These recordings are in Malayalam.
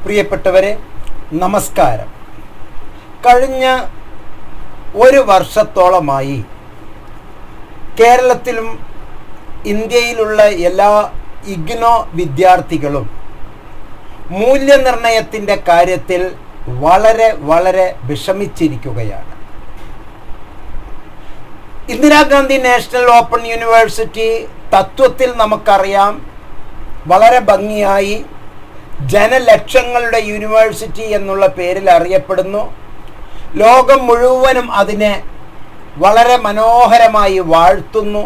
പ്രിയപ്പെട്ടവരെ, നമസ്കാരം. കഴിഞ്ഞ ഒരു വർഷത്തോളമായി കേരളത്തിലും ഇന്ത്യയിലുള്ള എല്ലാ ഇഗ്നോ വിദ്യാർത്ഥികളും മൂല്യനിർണയത്തിൻ്റെ കാര്യത്തിൽ വളരെ വിഷമിച്ചിരിക്കുകയാണ്. ഇന്ദിരാഗാന്ധി നാഷണൽ ഓപ്പൺ യൂണിവേഴ്സിറ്റി തത്വത്തിൽ നമുക്കറിയാം വളരെ ഭംഗിയായി ജനലക്ഷങ്ങളുടെ യൂണിവേഴ്സിറ്റി എന്നുള്ള പേരിൽ അറിയപ്പെടുന്നു. ലോകം മുഴുവനും അതിനെ വളരെ മനോഹരമായി വാഴ്ത്തുന്നു.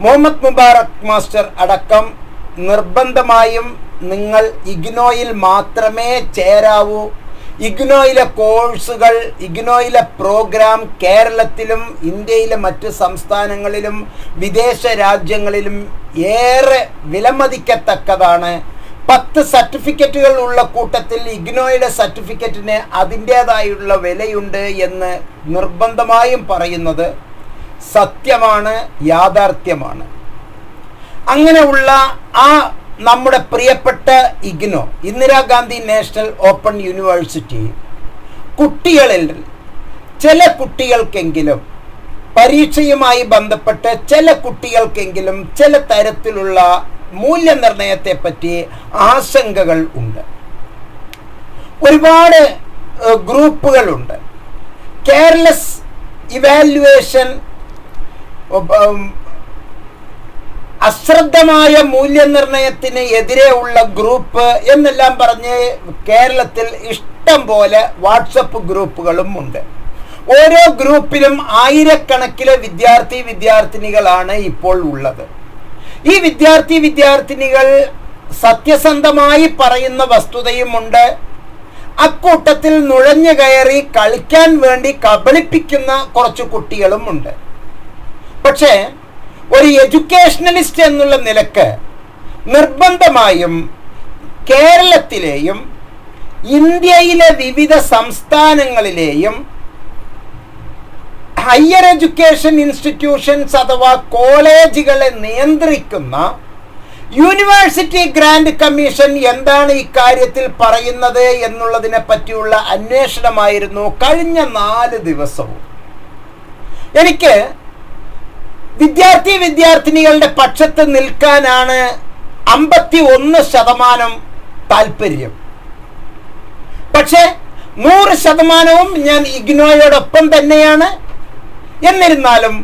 മുഹമ്മദ് മുബാറക് മാസ്റ്റർ അടക്കം നിർബന്ധമായും നിങ്ങൾ ഇഗ്നോയിൽ മാത്രമേ ചേരാവൂ, ഇഗ്നോയിലെ കോഴ്സുകൾ, ഇഗ്നോയിലെ പ്രോഗ്രാം കേരളത്തിലും ഇന്ത്യയിലെ മറ്റ് സംസ്ഥാനങ്ങളിലും വിദേശ രാജ്യങ്ങളിലും ഏറെ വിലമതിക്കത്തക്കതാണ്. 10 സർട്ടിഫിക്കറ്റുകൾ ഉള്ള കൂട്ടത്തിൽ ഇഗ്നോയുടെ സർട്ടിഫിക്കറ്റിന് അതിൻ്റേതായുള്ള വിലയുണ്ട് എന്ന് നിർബന്ധമായും പറയുന്നത് സത്യമാണ്, യാഥാർത്ഥ്യമാണ്. അങ്ങനെയുള്ള ആ നമ്മുടെ പ്രിയപ്പെട്ട IGNOU, Indira Gandhi national open university, കുട്ടികളിൽ ചില കുട്ടികൾക്കെങ്കിലും പരീക്ഷയുമായി ബന്ധപ്പെട്ട് ചില കുട്ടികൾക്കെങ്കിലും ചില തരത്തിലുള്ള മൂല്യനിർണയത്തെപ്പറ്റി ആശങ്കകൾ ഉണ്ട്. ഒരുപാട് ഗ്രൂപ്പുകളുണ്ട്. കെയർലെസ് ഇവാലുവേഷൻ, അശ്രദ്ധമായ മൂല്യനിർണയത്തിന് എതിരെ ഉള്ള ഗ്രൂപ്പ് എന്നെല്ലാം പറഞ്ഞ് കേരളത്തിൽ ഇഷ്ടം പോലെ വാട്സപ്പ് ഗ്രൂപ്പുകളും ഉണ്ട്. ഓരോ ഗ്രൂപ്പിലും ആയിരക്കണക്കിന് വിദ്യാർത്ഥിനികളാണ് ഇപ്പോൾ ഉള്ളത്. ഈ വിദ്യാർത്ഥിനികൾ സത്യസന്ധമായി പറയുന്ന വസ്തുതയുമുണ്ട്. അക്കൂട്ടത്തിൽ നുഴഞ്ഞു കയറി കളിക്കാൻ വേണ്ടി കബളിപ്പിക്കുന്ന കുറച്ച് കുട്ടികളും ഉണ്ട്. പക്ഷേ ഒരു എഡ്യൂക്കേഷണലിസ്റ്റ് എന്നുള്ള നിലക്ക് നിർബന്ധമായും കേരളത്തിലെയും ഇന്ത്യയിലെ വിവിധ സംസ്ഥാനങ്ങളിലെയും ഹയർ എഡ്യൂക്കേഷൻ ഇൻസ്റ്റിറ്റ്യൂഷൻസ് അഥവാ കോളേജുകളെ നിയന്ത്രിക്കുന്ന യൂണിവേഴ്സിറ്റി ഗ്രാന്റ് കമ്മീഷൻ എന്താണ് ഇക്കാര്യത്തിൽ പറയുന്നത് എന്നുള്ളതിനെ പറ്റിയുള്ള അന്വേഷണമായിരുന്നു കഴിഞ്ഞ 4 ദിവസവും. എനിക്ക് വിദ്യാർത്ഥിനികളുടെ പക്ഷത്ത് നിൽക്കാനാണ് 51% താല്പര്യം. പക്ഷേ 100% ഞാൻ ഇഗ്നോയോടൊപ്പം തന്നെയാണ്. എന്നിരുന്നാലും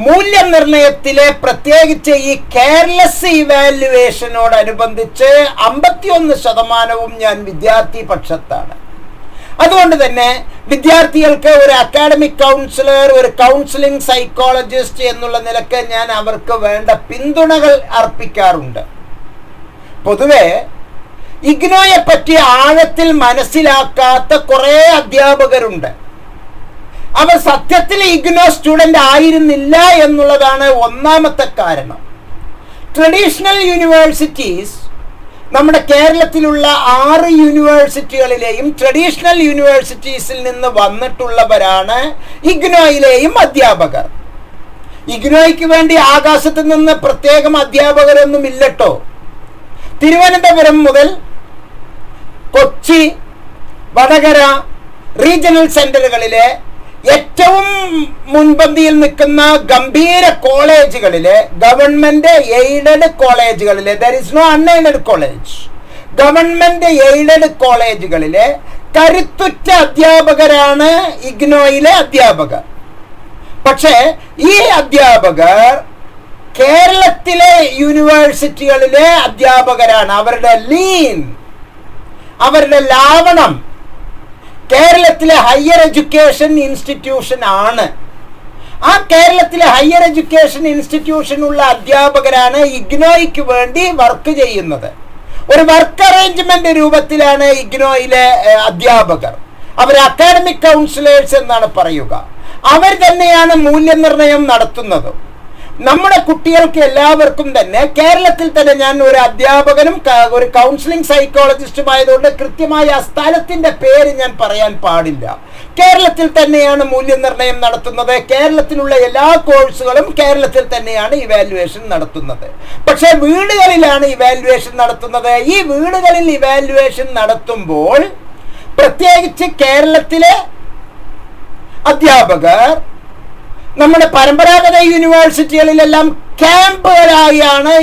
മൂല്യനിർണയത്തിലെ പ്രത്യേകിച്ച് ഈ കെയർലെസ് ഇവാലുവേഷനോടനുബന്ധിച്ച് 51% ഞാൻ വിദ്യാർത്ഥി പക്ഷത്താണ്. അതുകൊണ്ട് തന്നെ വിദ്യാർത്ഥികൾക്ക് ഒരു അക്കാഡമിക് കൗൺസിലർ, ഒരു കൗൺസിലിംഗ് സൈക്കോളജിസ്റ്റ് എന്നുള്ള നിലക്ക് ഞാൻ അവർക്ക് വേണ്ട പിന്തുണകൾ അർപ്പിക്കാറുണ്ട്. പൊതുവെ ഇഗ്നോയെ പറ്റി ആഴത്തിൽ മനസ്സിലാക്കാത്ത കുറേ അധ്യാപകരുണ്ട്. അവർ സത്യത്തിൽ ഇഗ്നോ സ്റ്റുഡൻ്റ് ആയിരുന്നില്ല എന്നുള്ളതാണ് ഒന്നാമത്തെ കാരണം. ട്രഡീഷണൽ യൂണിവേഴ്സിറ്റീസ്, നമ്മുടെ കേരളത്തിലുള്ള 6 യൂണിവേഴ്സിറ്റികളിലെയും ട്രഡീഷണൽ യൂണിവേഴ്സിറ്റീസിൽ നിന്ന് വന്നിട്ടുള്ളവരാണ് ഇഗ്നോയിലെയും അധ്യാപകർ. ഇഗ്നോയ്ക്ക് വേണ്ടി ആകാശത്ത് നിന്ന് പ്രത്യേകം അധ്യാപകരൊന്നും ഇല്ലട്ടോ. തിരുവനന്തപുരം മുതൽ കൊച്ചി, വടകര റീജിയണൽ സെന്ററുകളിലെ ഏറ്റവും മുൻപന്തിയിൽ നിൽക്കുന്ന ഗംഭീര കോളേജുകളിലെ, ഗവൺമെന്റ് എയ്ഡഡ് കോളേജുകളിലെ, there is no unaided college, government aided കോളേജുകളിലെ കരുത്തുറ്റ അധ്യാപകരാണ് ഇഗ്നോയിലെ അധ്യാപകർ. പക്ഷേ ഈ അധ്യാപകർ കേരളത്തിലെ യൂണിവേഴ്സിറ്റികളിലെ അധ്യാപകരാണ്. അവരുടെ ലീൻ, അവരുടെ ലാവണം കേരളത്തിലെ ഹയർ എഡ്യൂക്കേഷൻ ഇൻസ്റ്റിറ്റ്യൂഷൻ ആണ്. ആ കേരളത്തിലെ ഹയർ എഡ്യൂക്കേഷൻ ഇൻസ്റ്റിറ്റ്യൂഷനുള്ള അധ്യാപകരാണ് ഇഗ്നോയ്ക്ക് വേണ്ടി വർക്ക് ചെയ്യുന്നത്. ഒരു വർക്ക് അറേഞ്ച്മെന്റ് രൂപത്തിലാണ് ഇഗ്നോയിലെ അധ്യാപകർ. അവർ അക്കാഡമിക് കൗൺസിലേഴ്സ് എന്നാണ് പറയുക. അവർ തന്നെയാണ് മൂല്യനിർണയം നടത്തുന്നത്. നമ്മുടെ കുട്ടികൾക്ക് എല്ലാവർക്കും തന്നെ കേരളത്തിൽ തന്നെ, ഞാൻ ഒരു അധ്യാപകനും ഒരു കൗൺസിലിംഗ് സൈക്കോളജിസ്റ്റുമായതുകൊണ്ട് കൃത്യമായ ആ സ്ഥലത്തിന്റെ പേര് ഞാൻ പറയാൻ പാടില്ല. കേരളത്തിൽ തന്നെയാണ് മൂല്യനിർണ്ണയം നടത്തുന്നത്. കേരളത്തിലുള്ള എല്ലാ കോഴ്സുകളും കേരളത്തിൽ തന്നെയാണ് ഇവാലുവേഷൻ നടത്തുന്നത്. പക്ഷെ വീടുകളിലാണ് ഇവാലുവേഷൻ നടത്തുന്നത്. ഈ വീടുകളിൽ ഇവാലുവേഷൻ നടത്തുമ്പോൾ പ്രത്യേകിച്ച് കേരളത്തിലെ അധ്യാപകർ നമ്മുടെ പരമ്പരാഗത യൂണിവേഴ്സിറ്റികളിലെല്ലാം ക്യാമ്പുകളായാണ്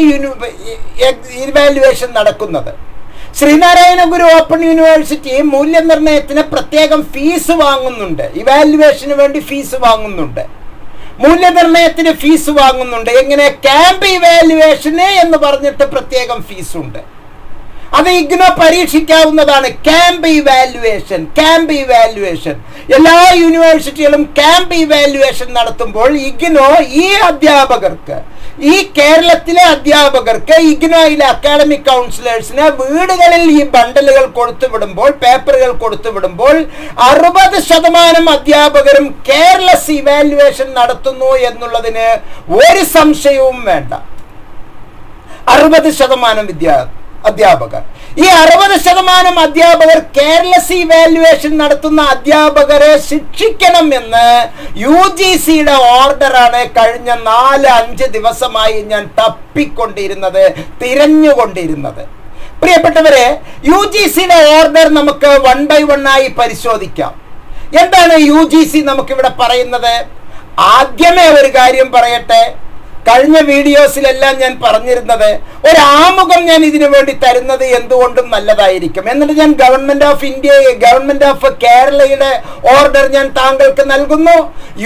ഇവാലുവേഷൻ നടക്കുന്നത്. ശ്രീനാരായണ ഗുരു ഓപ്പൺ യൂണിവേഴ്സിറ്റി മൂല്യനിർണ്ണയത്തിന് പ്രത്യേകം ഫീസ് വാങ്ങുന്നുണ്ട്. ഇവാലുവേഷന് വേണ്ടി ഫീസ് വാങ്ങുന്നുണ്ട്, മൂല്യനിർണ്ണയത്തിന് ഫീസ് വാങ്ങുന്നുണ്ട്. എങ്ങനെ? ക്യാമ്പ് ഇവാലുവേഷന് എന്ന് പറഞ്ഞിട്ട് പ്രത്യേകം ഫീസുണ്ട്. അത് ഇഗ്നോ പരീക്ഷിക്കാവുന്നതാണ്. ക്യാമ്പ് ഇവാലുവേഷൻ എല്ലാ യൂണിവേഴ്സിറ്റികളും ക്യാമ്പ് ഇവാലുവേഷൻ നടത്തുമ്പോൾ ഇഗ്നോ ഈ അധ്യാപകർക്ക്, ഈ കേരളത്തിലെ അധ്യാപകർക്ക്, ഇഗ്നോയിലെ അക്കാഡമിക് കൗൺസിലേഴ്സിന് വീടുകളിൽ ഈ ബണ്ടലുകൾ കൊടുത്തുവിടുമ്പോൾ, പേപ്പറുകൾ കൊടുത്തുവിടുമ്പോൾ 60% അധ്യാപകരും കെയർലെസ് ഇവാലുവേഷൻ നടത്തുന്നു എന്നുള്ളതിന് ഒരു സംശയവും വേണ്ട. 60% അധ്യാപകർ, ഈ 60% അധ്യാപകർ കെയർലെസ് ഇവാലുവേഷൻ നടത്തുന്ന അധ്യാപകരെ ശിക്ഷിക്കണം എന്ന് UGCയുടെ ഓർഡറാണ് കഴിഞ്ഞ 4-5 ദിവസമായി ഞാൻ തപ്പിക്കൊണ്ടിരുന്നത്, തിരഞ്ഞുകൊണ്ടിരുന്നത്. പ്രിയപ്പെട്ടവരെ, UGCയുടെ ഓർഡർ നമുക്ക് 1 by 1 ആയി പരിശോധിക്കാം. എന്താണ് UGC നമുക്കിവിടെ പറയുന്നത്? ആദ്യമേ ഒരു കാര്യം പറയട്ടെ. കഴിഞ്ഞ വീഡിയോസിലെല്ലാം ഞാൻ പറഞ്ഞിരുന്നത്, ഒരു ആമുഖം ഞാൻ ഇതിനു വേണ്ടി തരുന്നത് എന്തുകൊണ്ടും നല്ലതായിരിക്കും. എന്നിട്ട് ഞാൻ ഗവൺമെന്റ് ഓഫ് കേരളയുടെ ഓർഡർ ഞാൻ താങ്കൾക്ക് നൽകുന്നു,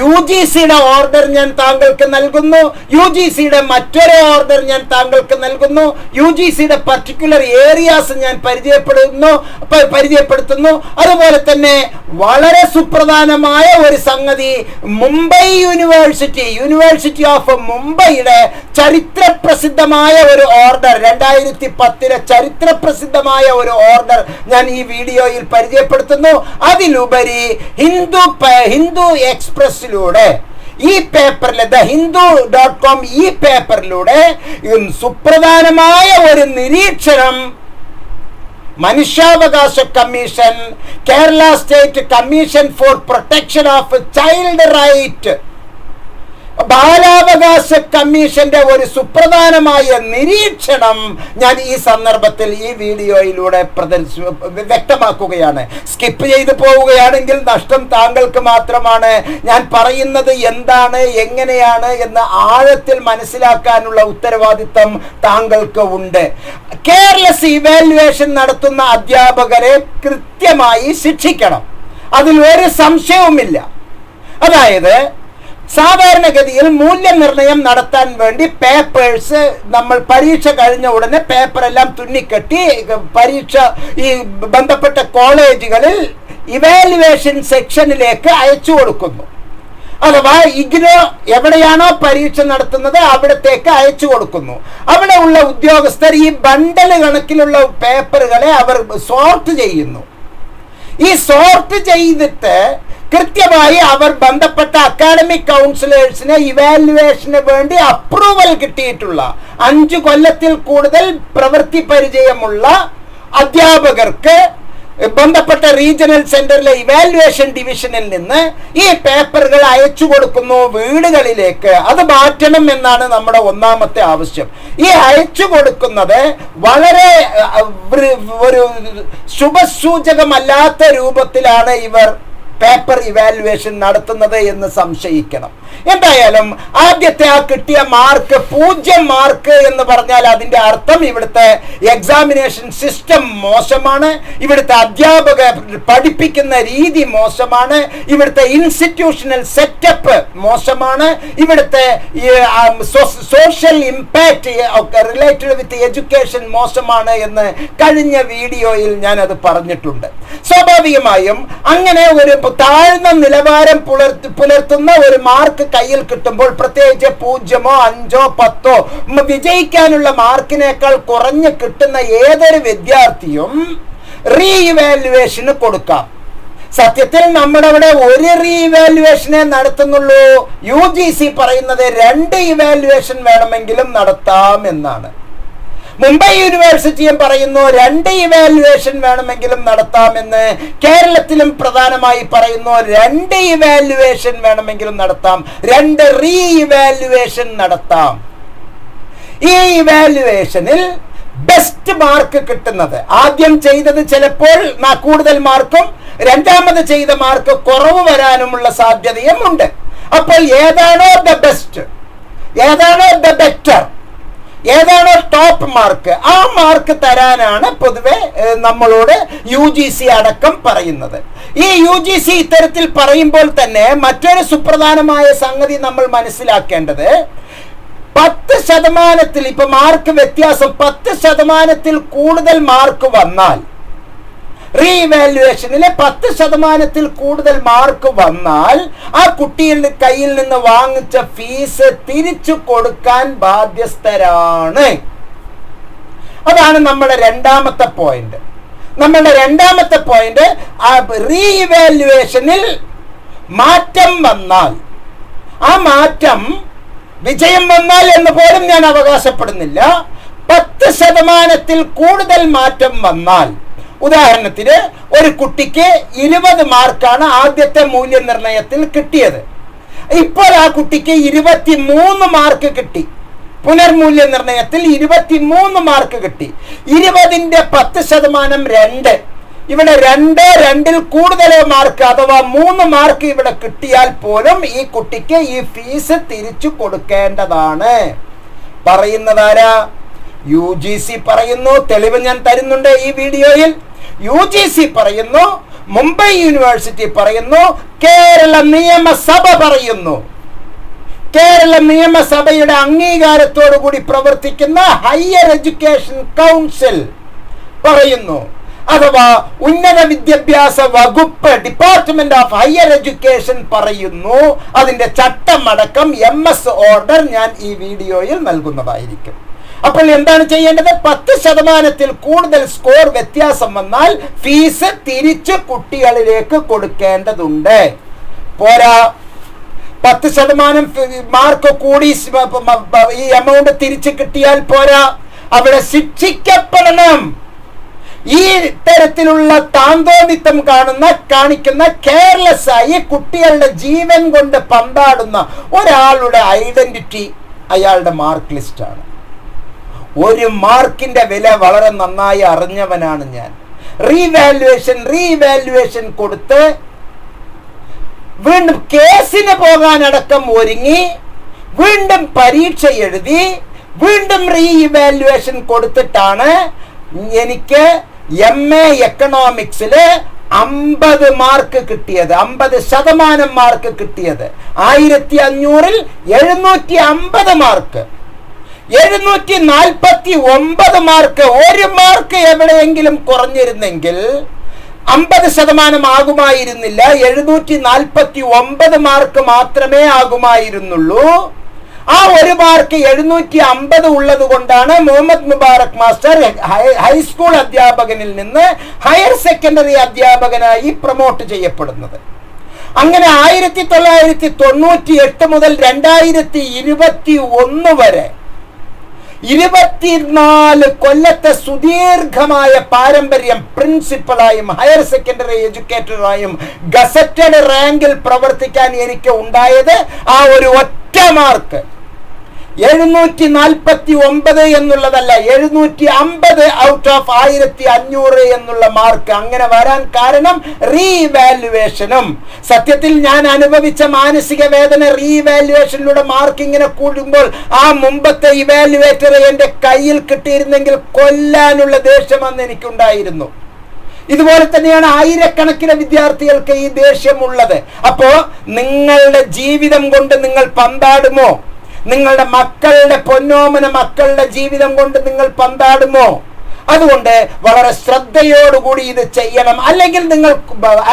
UGCയുടെ ഓർഡർ ഞാൻ താങ്കൾക്ക് നൽകുന്നു, UGCയുടെ മറ്റൊരു ഓർഡർ ഞാൻ താങ്കൾക്ക് നൽകുന്നു, UGCയുടെ പർട്ടിക്കുലർ ഏരിയാസ് ഞാൻ പരിചയപ്പെടുത്തുന്നു. അതുപോലെ തന്നെ വളരെ സുപ്രധാനമായ ഒരു സംഗതി, മുംബൈ യൂണിവേഴ്സിറ്റി ഓഫ് മുംബൈ ചരിത്രപ്രസിദ്ധമായ ഒരു ഓർഡർ, 2010 ചരിത്രപ്രസിദ്ധമായ ഒരു ഓർഡർ ഞാൻ ഈ വീഡിയോയിൽ പരിചയപ്പെടുത്തുന്നു. അതിലുപരി ഹിന്ദു എക്സ്പ്രസിലൂടെ, ഈ പേപ്പറിലെ thehindu.com ഈ പേപ്പറിലൂടെ സുപ്രധാനമായ ഒരു നിരീക്ഷണം മനുഷ്യാവകാശ commission, Kerala state commission for protection of child right, ബാലാവകാശ കമ്മീഷന്റെ ഒരു സുപ്രധാനമായ നിരീക്ഷണം ഞാൻ ഈ സന്ദർഭത്തിൽ ഈ വീഡിയോയിലൂടെ വ്യക്തമാക്കുകയാണ്. സ്കിപ്പ് ചെയ്തു പോവുകയാണെങ്കിൽ നഷ്ടം താങ്കൾക്ക് മാത്രമാണ്. ഞാൻ പറയുന്നത് എന്താണ്, എങ്ങനെയാണ് എന്ന് ആഴത്തിൽ മനസ്സിലാക്കാനുള്ള ഉത്തരവാദിത്തം താങ്കൾക്ക് ഉണ്ട്. കെയർലെസ് ഇവാലുവേഷൻ നടത്തുന്ന അധ്യാപകരെ കൃത്യമായി ശിക്ഷിക്കണം, അതിൽ ഒരു സംശയവുമില്ല. അതായത് സാധാരണഗതിയിൽ മൂല്യനിർണ്ണയം നടത്താൻ വേണ്ടി പേപ്പേഴ്സ് നമ്മൾ പരീക്ഷ കഴിഞ്ഞ ഉടനെ പേപ്പറെല്ലാം തുന്നിക്കെട്ടി ഈ ബന്ധപ്പെട്ട കോളേജുകളിൽ ഇവാലുവേഷൻ സെക്ഷനിലേക്ക് അയച്ചു കൊടുക്കുന്നു. അഥവാ ഇഗ്നോ എവിടെയാണോ പരീക്ഷ നടത്തുന്നത് അവിടത്തേക്ക് അയച്ചു കൊടുക്കുന്നു. അവിടെ ഉള്ള ഉദ്യോഗസ്ഥർ ഈ ബണ്ടൽ കണക്കിലുള്ള പേപ്പറുകളെ അവർ സോർട്ട് ചെയ്യുന്നു. ഈ സോർട്ട് ചെയ്തിട്ട് കൃത്യമായി അവർ ബന്ധപ്പെട്ട അക്കാഡമിക് കൗൺസിലേഴ്സിന് ഇവാലുവേഷന് വേണ്ടി അപ്രൂവൽ കിട്ടിയിട്ടുള്ള 5 കൊല്ലത്തിൽ കൂടുതൽ പ്രവൃത്തി പരിചയമുള്ള അധ്യാപകർക്ക് ബന്ധപ്പെട്ട റീജിയണൽ സെന്ററിലെ ഇവാലുവേഷൻ ഡിവിഷനിൽ നിന്ന് ഈ പേപ്പറുകൾ അയച്ചു കൊടുക്കുന്നു വീടുകളിലേക്ക്. അത് മാറ്റണം എന്നാണ് നമ്മുടെ ഒന്നാമത്തെ ആവശ്യം. ഈ അയച്ചു കൊടുക്കുന്നത് വളരെ ഒരു ശുഭസൂചകമല്ലാത്ത രൂപത്തിലാണ് ഇവർ പേപ്പർ ഇവാലുവേഷൻ നടത്തുന്നത് എന്ന് സംശയിക്കണം. എന്തായാലും ആദ്യത്തെ ആ കിട്ടിയ മാർക്ക് 0 മാർക്ക് എന്ന് പറഞ്ഞാൽ അതിന്റെ അർത്ഥം ഇവിടുത്തെ എക്സാമിനേഷൻ സിസ്റ്റം മോശമാണ്, ഇവിടുത്തെ അധ്യാപകർ പഠിപ്പിക്കുന്ന രീതി മോശമാണ്, ഇവിടുത്തെ ഇൻസ്റ്റിറ്റ്യൂഷണൽ സെറ്റപ്പ് മോശമാണ്, ഇവിടുത്തെ social impact related with education മോശമാണ് എന്ന് കഴിഞ്ഞ വീഡിയോയിൽ ഞാൻ അത് പറഞ്ഞിട്ടുണ്ട്. സ്വാഭാവികമായും അങ്ങനെ ഒരു താഴ്ന്ന നിലവാരം പുലർത്തുന്ന ഒരു മാർക്ക് കയ്യിൽ കിട്ടുമ്പോൾ, പ്രത്യേകിച്ച് 0, 5, 10 വിജയിക്കാനുള്ള മാർക്കിനേക്കാൾ കുറഞ്ഞ് കിട്ടുന്ന ഏതൊരു വിദ്യാർത്ഥിയും റീഇവാലുവേഷന് കൊടുക്കാം. സത്യത്തിൽ നമ്മുടെ അവിടെ ഒരു റീവാലുവേഷനെ നടത്തുന്നുള്ളൂ. UGC പറയുന്നത് 2 ഇവാലുവേഷൻ വേണമെങ്കിലും നടത്താം എന്നാണ്. മുംബൈ യൂണിവേഴ്സിറ്റിയും പറയുന്നു 2 ഇവാലുവേഷൻ വേണമെങ്കിലും നടത്താമെന്ന്. കേരളത്തിലും പ്രധാനമായി പറയുന്നു 2 ഇവാലുവേഷൻ വേണമെങ്കിലും നടത്താം, 2 റീ ഇവാലുവേഷൻ നടത്താം. ഈ ഇവാലുവേഷനിൽ ബെസ്റ്റ് മാർക്ക് കിട്ടുന്നത്, ആദ്യം ചെയ്തത് ചിലപ്പോൾ കൂടുതൽ മാർക്കും രണ്ടാമത് ചെയ്ത മാർക്ക് കുറവ് വരാനുമുള്ള സാധ്യതയും ഉണ്ട്. അപ്പോൾ ഏതാണോ ദ ബെസ്റ്റ്, ഏതാണോ ദ ബെറ്റർ, ഏതാണോ ടോപ്പ് മാർക്ക്, ആ മാർക്ക് തരാനാണ് പൊതുവെ നമ്മളോട് UGC അടക്കം പറയുന്നത്. ഈ UGC ഇത്തരത്തിൽ പറയുമ്പോൾ തന്നെ മറ്റൊരു സുപ്രധാനമായ സംഗതി നമ്മൾ മനസ്സിലാക്കേണ്ടത്, 10% ഇപ്പൊ മാർക്ക് വ്യത്യാസം 10% കൂടുതൽ മാർക്ക് വന്നാൽ, റീവാലുവേഷനിലെ 10% കൂടുതൽ മാർക്ക് വന്നാൽ ആ കുട്ടിയുടെ കയ്യിൽ നിന്ന് വാങ്ങിച്ച ഫീസ് തിരിച്ചു കൊടുക്കാൻ ബാധ്യസ്ഥരാണ്. അതാണ് നമ്മുടെ രണ്ടാമത്തെ പോയിന്റ്. നമ്മുടെ രണ്ടാമത്തെ പോയിന്റ്, റീവാലുവേഷനിൽ മാറ്റം വന്നാൽ, ആ മാറ്റം വിജയം വന്നാൽ എന്ന് പോലും ഞാൻ അവകാശപ്പെടുന്നില്ല, 10% കൂടുതൽ മാറ്റം വന്നാൽ, ഉദാഹരണത്തിന് ഒരു കുട്ടിക്ക് 20 മാർക്കാണ് ആദ്യത്തെ മൂല്യനിർണയത്തിൽ കിട്ടിയത്. ഇപ്പോൾ ആ കുട്ടിക്ക് 23 മാർക്ക് കിട്ടി. പുനർമൂല്യനിർണയത്തിൽ 23 മാർക്ക് കിട്ടി. 20ന്റെ 10% 2. ഇവിടെ 2ൽ കൂടുതൽ മാർക്ക് അഥവാ 3 മാർക്ക് ഇവിടെ കിട്ടിയാൽ പോലും ഈ കുട്ടിക്ക് ഈ ഫീസ് തിരിച്ചു കൊടുക്കേണ്ടതാണ്. പറയുന്നതാരാ? UGC പറയുന്നു. തെളിവ് ഞാൻ തരുന്നുണ്ട് ഈ വീഡിയോയിൽ. UGC പറയുന്നു, മുംബൈ യൂണിവേഴ്സിറ്റി പറയുന്നു, കേരള നിയമസഭ പറയുന്നു. കേരള നിയമസഭയുടെ അംഗീകാരത്തോടു കൂടി പ്രവർത്തിക്കുന്ന ഹയർ എഡ്യൂക്കേഷൻ കൗൺസിൽ പറയുന്നു, അഥവാ ഉന്നത വിദ്യാഭ്യാസ വകുപ്പ്, ഡിപ്പാർട്ട്മെന്റ് ഓഫ് ഹയർ എഡ്യൂക്കേഷൻ പറയുന്നു. അതിന്റെ ചട്ടമടക്കം MS ഓർഡർ ഞാൻ ഈ വീഡിയോയിൽ നൽകുന്നതായിരിക്കും. അപ്പോൾ എന്താണ് ചെയ്യേണ്ടത്? 10% കൂടുതൽ സ്കോർ വ്യത്യാസം വന്നാൽ ഫീസ് തിരിച്ച് കുട്ടികളിലേക്ക് കൊടുക്കേണ്ടതുണ്ട്. പോരാ, 10% മാർക്ക് കൂടി ഈ എമൗണ്ട് തിരിച്ചു കിട്ടിയാൽ പോരാ, അവിടെ ശിക്ഷിക്കപ്പെടണം. ഈ തരത്തിലുള്ള താന്തോന്നിത്തം കാണിക്കുന്ന കെയർലെസ്സായി കുട്ടികളുടെ ജീവൻ കൊണ്ട് പന്താടുന്ന ഒരാളുടെ ഐഡന്റിറ്റി അയാളുടെ മാർക്ക് ലിസ്റ്റാണ്. ഒരു മാർക്കിന്റെ വില വളരെ നന്നായി അറിഞ്ഞവനാണ് ഞാൻ. റീവാലുവേഷൻ കൊടുത്ത് വീണ്ടും കേസിന് പോകാനടക്കം ഒരുങ്ങി, വീണ്ടും പരീക്ഷ എഴുതി, വീണ്ടും റീവാലുവേഷൻ കൊടുത്തിട്ടാണ് എനിക്ക് MA എക്കണോമിക്സില് 50 മാർക്ക് കിട്ടിയത്, 50% മാർക്ക് കിട്ടിയത്. 1500ൽ 750 മാർക്ക്, 749 മാർക്ക്. ഒരു മാർക്ക് എവിടെയെങ്കിലും കുറഞ്ഞിരുന്നെങ്കിൽ 50% ആകുമായിരുന്നില്ല, 749 മാർക്ക് മാത്രമേ ആകുമായിരുന്നുള്ളൂ. ആ ഒരു മാർക്ക് 750 ഉള്ളത് കൊണ്ടാണ് മുഹമ്മദ് മുബാറക് മാസ്റ്റർ ഹൈസ്കൂൾ അധ്യാപകനിൽ നിന്ന് ഹയർ സെക്കൻഡറി അധ്യാപകനായി പ്രൊമോട്ട് ചെയ്യപ്പെടുന്നത്. അങ്ങനെ 1998 മുതൽ 2021 വരെ 24 കൊല്ലത്തെ സുദീർഘമായ പാരമ്പര്യം പ്രിൻസിപ്പളായും ഹയർ സെക്കൻഡറി എഡ്യൂക്കേറ്ററായും ഗസറ്റഡ് റാങ്കിൽ പ്രവർത്തിക്കാൻ എനിക്ക് ഉണ്ടായത് ആ ഒരു ഒറ്റ മാർക്ക്. 749 എന്നുള്ളതല്ല, 750 ഔട്ട് ഓഫ് 1500 എന്നുള്ള മാർക്ക്. അങ്ങനെ വരാൻ കാരണം റീവാലുവേഷനും. സത്യത്തിൽ ഞാൻ അനുഭവിച്ച മാനസിക വേദന, റീവാലുവേഷനിലൂടെ മാർക്ക് ഇങ്ങനെ കൂടുമ്പോൾ ആ മുമ്പത്തെ ഇവാലുവേറ്റർ എന്റെ കയ്യിൽ കിട്ടിയിരുന്നെങ്കിൽ കൊല്ലാനുള്ള ദേഷ്യം അന്ന് എനിക്കുണ്ടായിരുന്നു. ഇതുപോലെ തന്നെയാണ് ആയിരക്കണക്കിന് വിദ്യാർത്ഥികൾക്ക് ഈ ദേഷ്യമുള്ളത്. അപ്പോ നിങ്ങളുടെ ജീവിതം കൊണ്ട് നിങ്ങൾ പന്താടുമോ? നിങ്ങളുടെ മക്കളുടെ പൊന്നോമന മക്കളുടെ ജീവിതം കൊണ്ട് നിങ്ങൾ പന്താടുമോ? അതുകൊണ്ട് വളരെ ശ്രദ്ധയോടുകൂടി ഇത് ചെയ്യണം. അല്ലെങ്കിൽ നിങ്ങൾ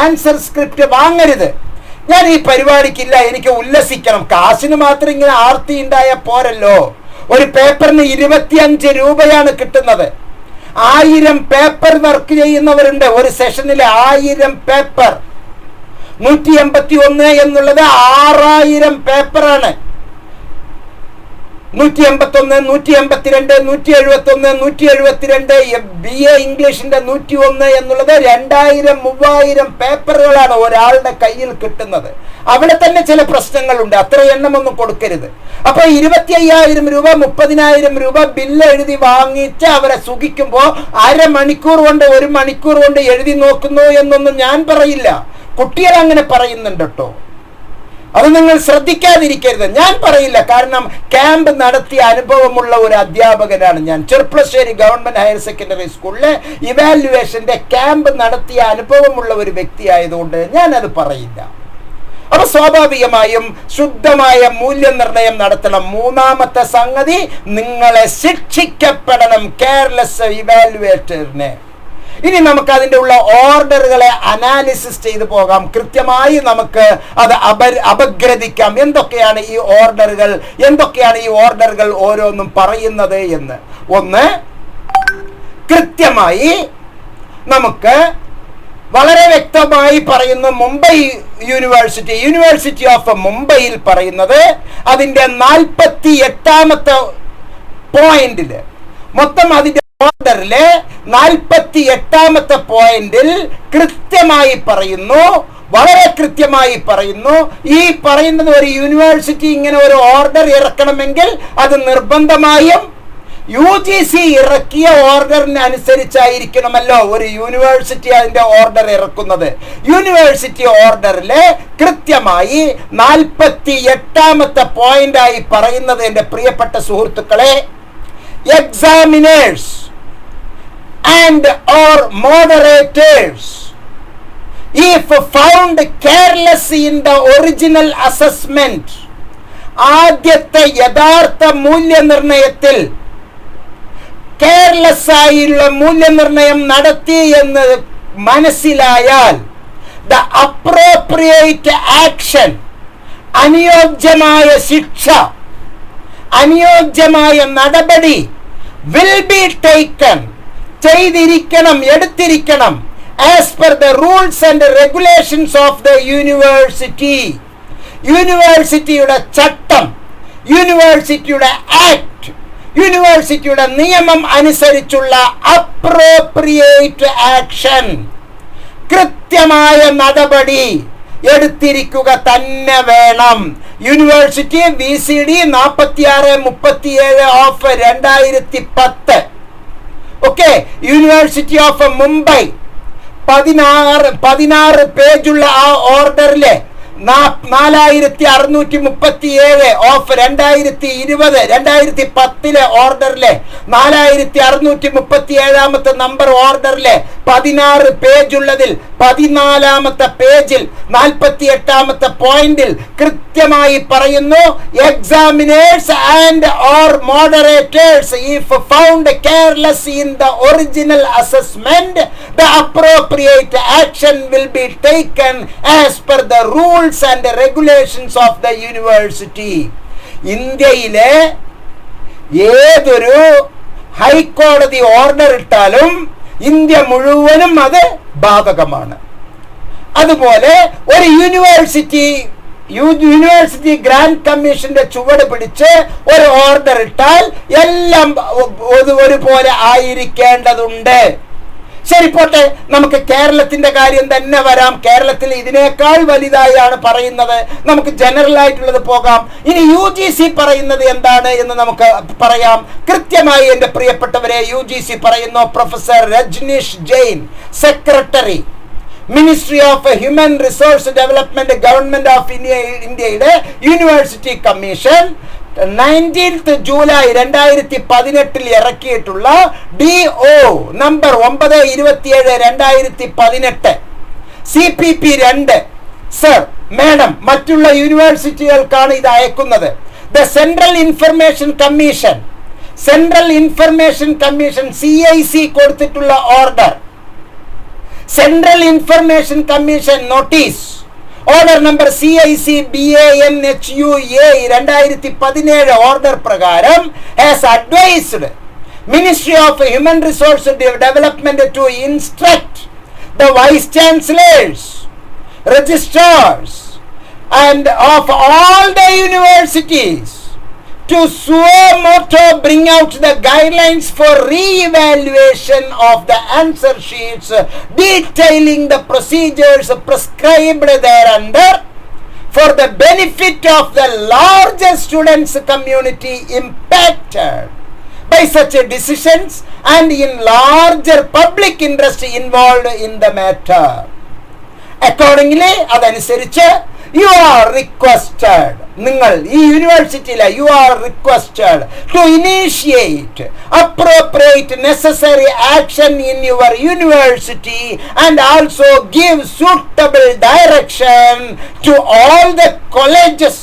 ആൻസർ സ്ക്രിപ്റ്റ് വാങ്ങരുത്. ഞാൻ ഈ പരിപാടിക്കില്ല, എനിക്ക് ഉല്ലസിക്കണം. കാശിന് മാത്രം ഇങ്ങനെ ആർത്തി ഉണ്ടായ പോരല്ലോ. ഒരു പേപ്പറിന് 25 രൂപയാണ് കിട്ടുന്നത്. 1000 പേപ്പർ വർക്ക് ചെയ്യുന്നവരുണ്ട്. ഒരു സെഷനിൽ 1000 പേപ്പർ. 181 എന്നുള്ളത് 6000 പേപ്പറാണ്. 181, 182, 171, 172, BA ഇംഗ്ലീഷിന്റെ 101 എന്നുള്ളത് 2000, 3000 പേപ്പറുകളാണ് ഒരാളുടെ കയ്യിൽ കിട്ടുന്നത്. അവിടെ തന്നെ ചില പ്രശ്നങ്ങളുണ്ട്. അത്ര എണ്ണമൊന്നും കൊടുക്കരുത്. അപ്പൊ 25,000 രൂപ, 30,000 രൂപ ബില്ല് എഴുതി വാങ്ങിച്ച് അവരെ സുഖിക്കുമ്പോൾ 1/2 മണിക്കൂർ കൊണ്ട് 1 മണിക്കൂർ കൊണ്ട് എഴുതി നോക്കുന്നു എന്നൊന്നും ഞാൻ പറയില്ല. കുട്ടികൾ അങ്ങനെ പറയുന്നുണ്ട് കേട്ടോ. അത് നിങ്ങൾ ശ്രദ്ധിക്കാതിരിക്കരുത്. ഞാൻ പറയില്ല, കാരണം ക്യാമ്പ് നടത്തിയ അനുഭവമുള്ള ഒരു അധ്യാപകനാണ് ഞാൻ. ചെർപ്പളശ്ശേരി ഗവൺമെന്റ് ഹയർ സെക്കൻഡറി സ്കൂളിലെ ഇവാലുവേഷന്റെ ക്യാമ്പ് നടത്തിയ അനുഭവമുള്ള ഒരു വ്യക്തിയായതുകൊണ്ട് ഞാൻ അത് പറയില്ല. അപ്പൊ സ്വാഭാവികമായും ശുദ്ധമായ മൂല്യനിർണയം നടത്തണം. മൂന്നാമത്തെ സംഗതി, നിങ്ങളെ ശിക്ഷിക്കപ്പെടണം കെയർലെസ് ഇവാലുവേറ്ററിനെ. ഇനി നമുക്ക് അതിൻ്റെ ഉള്ള ഓർഡറുകളെ അനാലിസിസ് ചെയ്തു പോകാം. കൃത്യമായി നമുക്ക് അത് അപഗ്രഥിക്കാം. എന്തൊക്കെയാണ് ഈ ഓർഡറുകൾ, എന്തൊക്കെയാണ് ഈ ഓർഡറുകൾ ഓരോന്നും പറയുന്നത് എന്ന്. ഒന്ന്, കൃത്യമായി നമുക്ക് വളരെ വ്യക്തമായി പറയുന്നു. മുംബൈ യൂണിവേഴ്സിറ്റി ഓഫ് മുംബൈയിൽ പറയുന്നത് അതിൻ്റെ 48ാമത്തെ പോയിന്റില്, മൊത്തം അതിന്റെ ഓർഡറിലെ 48ാമത്തെ പോയിന്റിൽ കൃത്യമായി പറയുന്നു, വളരെ കൃത്യമായി പറയുന്നു, ഈ പറയുന്നത് ഒരു യൂണിവേഴ്സിറ്റി ഇങ്ങനെ ഒരു ഓർഡർ ഇറക്കണമെങ്കിൽ അത് നിർബന്ധമായും UGC ഇറക്കിയ ഓർഡറിന് അനുസരിച്ചായിരിക്കണമല്ലോ ഒരു യൂണിവേഴ്സിറ്റി അതിന്റെ ഓർഡർ ഇറക്കുന്നത്. യൂണിവേഴ്സിറ്റി ഓർഡറിലെ കൃത്യമായി 48ാമത്തെ പോയിന്റായി പറയുന്നത്, എൻ്റെ പ്രിയപ്പെട്ട സുഹൃത്തുക്കളെ, examiners and or moderators if found careless in the original assessment, ആദ്യത്തെ യഥാർത്ഥ മൂല്യനിർണയത്തിൽ കെയർലെസ് ആയുള്ള മൂല്യനിർണയം നടത്തി എന്ന് മനസ്സിലായാൽ, the appropriate action, അനുയോജ്യമായ ശിക്ഷ, അനുയോജ്യമായ നടപടി will be taken, ചെയ്തിരിക്കണം, എടുത്തിരിക്കണം, as per the rules and regulations of the university. യൂണിവേഴ്സിറ്റിയുടെ ചട്ടം, യൂണിവേഴ്സിറ്റിയുടെ ആക്ട്, യൂണിവേഴ്സിറ്റിയുടെ നിയമം അനുസരിച്ചുള്ള അപ്രോപ്രിയേറ്റ് ആക്ഷൻ, കൃത്യമായ നടപടി എടുത്തിരിക്കുക തന്നെ വേണം. University VCD 4637 of 2010. Okay, university of Mumbai 16 പേജുള്ള ആ ഓർഡറിലെ 4637 ഓഫ് 2020, 2010 ഓർഡറിലെ 4637ാമത്തെ നമ്പർ ഓർഡറിലെ 16 പേജുള്ളതിൽ 14ാമത്തെ പേജിൽ 48ാമത്തെ പോയിന്റിൽ കൃത്യമായി പറയുന്നു, examiners and or moderators if found careless in the original assessment, the appropriate action will be taken as per the rule and regulations of the university. ഇന്ത്യയിലെ ഏതൊരു ഹൈക്കോടതി ഓർഡർ ഇട്ടാലും ഇന്ത്യ മുഴുവനും അത് ബാധകമാണ്. അതുപോലെ ഒരു യൂണിവേഴ്സിറ്റി ഗ്രാൻഡ് കമ്മീഷന്റെ ചുവട് പിടിച്ച് ഒരു ഓർഡർ ഇട്ടാൽ എല്ലാം ഒരുപോലെ ആയിരിക്കേണ്ടതുണ്ട്. ശരി, പോട്ടെ, നമുക്ക് കേരളത്തിന്റെ കാര്യം തന്നെ വരാം. കേരളത്തിൽ ഇതിനേക്കാൾ വലുതായാണ് പറയുന്നത്. നമുക്ക് ജനറൽ ആയിട്ടുള്ളത് പോകാം. ഇനി UGC പറയുന്നത് എന്താണ് എന്ന് നമുക്ക് പറയാം. കൃത്യമായി എൻ്റെ പ്രിയപ്പെട്ടവരെ, UGC പറയുന്നു, professor Rajneesh Jain, secretary, ministry of human resource development, government of ഇന്ത്യയുടെ യൂണിവേഴ്സിറ്റി കമ്മീഷൻ 19th ജൂലൈ 2018 ഇറക്കിയിട്ടുള്ള DO number 927/2018 CPP 2. Sir, madam, മറ്റുള്ള യൂണിവേഴ്സിറ്റികൾക്കാണ് ഇത് അയക്കുന്നത്. The central information commission CIC കൊടുത്തിട്ടുള്ള order, central information commission notice order number CIC BANHUA 2017 order പ്രകാരം has advised Ministry of Human Resource Development to instruct the vice chancellors registrars and of all the universities to suo moto bring out the guidelines for re-evaluation of the answer sheets detailing the procedures prescribed thereunder for the benefit of the larger students community impacted by such decisions and in larger public interest involved in the matter. Accordingly, അതനുസരിച്ച് you are requested, നിങ്ങൾ ഈ യൂണിവേഴ്സിറ്റിയിലെ you are requested to initiate appropriate necessary action in your university and also give suitable direction to all the colleges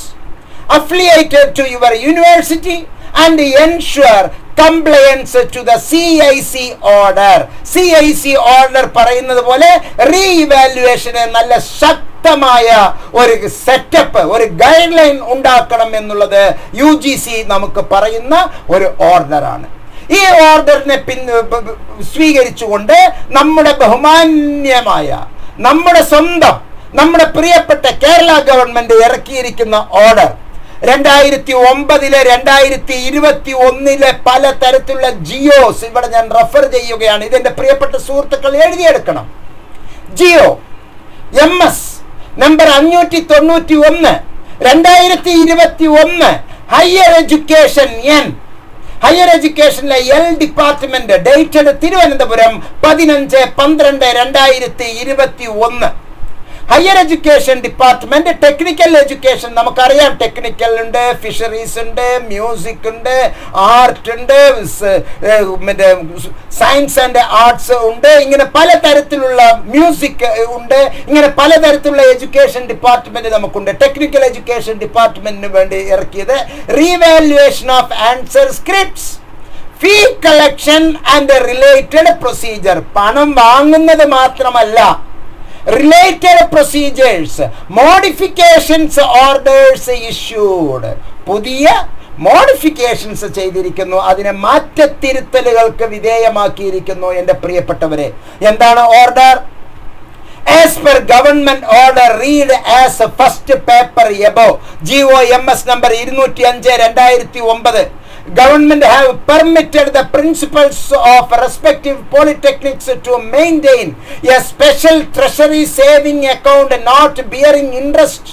affiliated to your university and ensure compliance to the CIC order. CIC order പറയുന്നത് പോലെ റീഇവാലുവേഷന് നല്ല ശക്തമായ ഒരു സെറ്റപ്പ്, ഒരു ഗൈഡ് ലൈൻ ഉണ്ടാക്കണം എന്നുള്ളത് UGC നമുക്ക് പറയുന്ന ഒരു ഓർഡറാണ്. ഈ ഓർഡറിനെ സ്വീകരിച്ചുകൊണ്ട് നമ്മുടെ ബഹുമാന്യമായ, നമ്മുടെ സ്വന്തം, നമ്മുടെ പ്രിയപ്പെട്ട കേരള ഗവൺമെന്റ് ഇറക്കിയിരിക്കുന്ന ഓർഡർ 2009 2021 പല തരത്തിലുള്ള ജിയോസ് ഇവിടെ ഞാൻ റെഫർ ചെയ്യുകയാണ്. ഇതെന്റെ പ്രിയപ്പെട്ട സുഹൃത്തുക്കൾ എഴുതിയെടുക്കണം. G O MS number 591 2021 higher education higher എഡ്യൂക്കേഷനിലെ L department dated Thiruvananthapuram 15/12/2021. Higher education department technical education നമുക്കറിയാം. ടെക്നിക്കൽ ഉണ്ട്, ഫിഷറീസ് ഉണ്ട്, മ്യൂസിക് ഉണ്ട്, ആർട്ട് ഉണ്ട്, മറ്റേ സയൻസ് ആൻഡ് ആർട്സ് ഉണ്ട്, ഇങ്ങനെ പലതരത്തിലുള്ള മ്യൂസിക് ഉണ്ട്, ഇങ്ങനെ പലതരത്തിലുള്ള എഡ്യൂക്കേഷൻ ഡിപ്പാർട്ട്മെന്റ് നമുക്കുണ്ട്. ടെക്നിക്കൽ എഡ്യൂക്കേഷൻ ഡിപ്പാർട്ട്മെന്റിന് വേണ്ടി ഇറക്കിയത് revaluation of answer scripts, fee collection and related procedure. പണം വാങ്ങുന്നത് മാത്രമല്ല, related procedures, modifications, orders issued. പുതിയ മോഡിഫിക്കേഷൻസ് ചെയ്തിരിക്കുന്നു, അതിനെ മാറ്റത്തിരുത്തലുകൾക്ക് വിധേയമാക്കിയിരിക്കുന്നു. എൻ്റെ പ്രിയപ്പെട്ടവരെ, എന്താണ് order? As per government order, read as first paper above. GOMS number 205/2009. Government have permitted the principals of respective polytechnics to maintain a special treasury saving account not bearing interest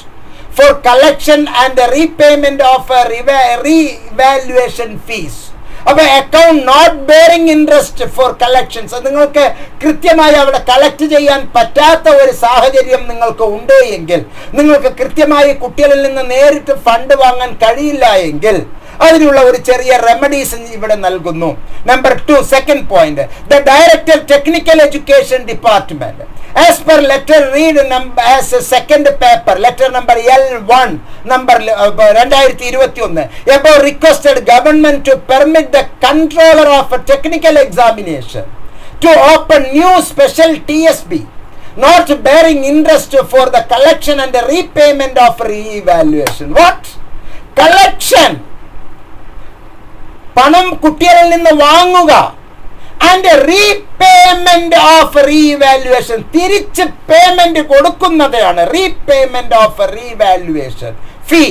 for collection and repayment of revaluation fees. അപ്പോൾ account not bearing interest for collections, നിങ്ങൾക്ക് കൃത്യമായി അവിടെ കളക്ട് ചെയ്യാൻ പറ്റാത്ത ഒരു സാഹചര്യം നിങ്ങൾക്ക് ഉണ്ട് എങ്കിൽ, നിങ്ങൾക്ക് കൃത്യമായി കുട്ടികളിൽ നിന്ന് നേരിട്ട് ഫണ്ട് വാങ്ങാൻ കഴിയില്ല എങ്കിൽ അതിനുള്ള ഒരു ചെറിയ റെമഡീസ് ഇവിടെ നൽകുന്നു. Number 2, second point, the director technical education department as per letter read number as a second paper, letter number L1 number 2021, above requested government to permit the controller of a technical examination to open new special TSB not bearing interest for the collection and the repayment of re-evaluation. What? Collection, പണം കുട്ടികളിൽ നിന്ന് വാങ്ങുക, ആൻഡ് റീപേയ്മെന്റ് ഓഫ് റീവാലുവേഷൻ, തിരിച്ച് പേയ്മെന്റ് കൊടുക്കുന്നതാണ് repayment of revaluation fee,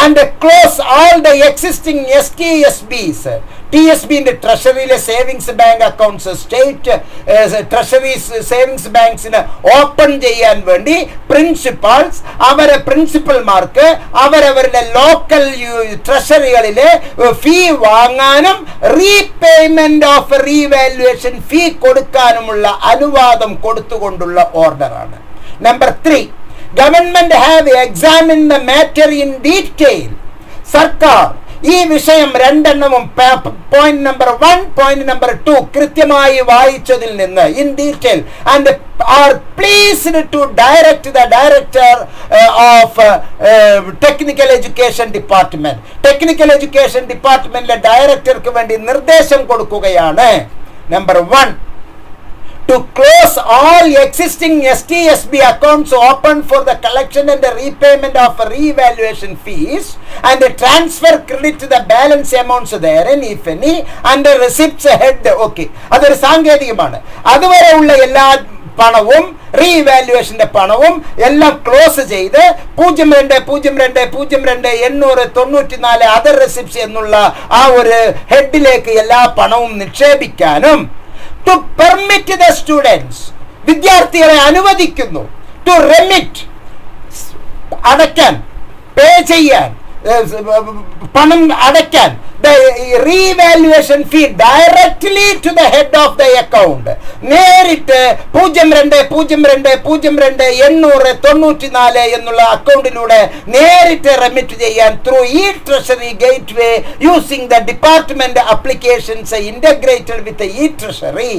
and close all the existing STSBs. TSBന്റെ ട്രഷറിയിലെ savings bank accounts state treasuries savings ബാങ്ക്സിന് ഓപ്പൺ ചെയ്യാൻ വേണ്ടി പ്രിൻസിപ്പാൾസ് പ്രിൻസിപ്പൽമാർക്ക് അവരവരുടെ ലോക്കൽ ട്രഷറികളിലെ ഫീ വാങ്ങാനും റീപേയ്മെന്റ് ഓഫ് റീവാലുവേഷൻ ഫീ കൊടുക്കാനുമുള്ള അനുവാദം കൊടുത്തുകൊണ്ടുള്ള ഓർഡറാണ്. Number 3, government have examine the matter in detail. സർക്കാർ ഈ വിഷയം രണ്ടെണ്ണവും പോയിന്റ് നമ്പർ 1, പോയിന്റ് നമ്പർ 2 കൃത്യമായി വായിച്ചതിൽ നിന്ന് in detail and are pleased to direct the director of technical education department. Technical education ഡിപ്പാർട്ട്മെന്റിലെ ഡയറക്ടർക്ക് വേണ്ടി നിർദ്ദേശം കൊടുക്കുകയാണ്. Number 1, to close all existing STSB accounts open for the collection and the repayment of re-evaluation fees and transfer credit to the balance amounts therein if any under receipts head. Okay, അതൊരു സാങ്കേതികമാണ്. അതുവരെ ഉള്ള എല്ലാ പണവും റീവാലുവേഷന്റെ പണവും എല്ലാം ക്ലോസ് ചെയ്ത് 020202 അതർ റെസിപ്റ്റ്സ് എന്നുള്ള ആ ഒരു ഹെഡിലേക്ക് എല്ലാ പണവും നിക്ഷേപിക്കാനും ടു പെർമിറ്റ് ദ സ്റ്റുഡൻസ്, വിദ്യാർത്ഥികളെ അനുവദിക്കുന്നു ടു റെമിറ്റ്, അടയ്ക്കാൻ, പേ ചെയ്യാൻ, പണം അടയ്ക്കാൻ the revaluation fee directly to the head of the account. നേരിട്ട് 020202 എന്നുള്ള അക്കൗണ്ടിലൂടെ നേരിട്ട് റെമിറ്റ് ചെയ്യാൻ through e-treasury gateway using the department applications integrated with the e-treasury.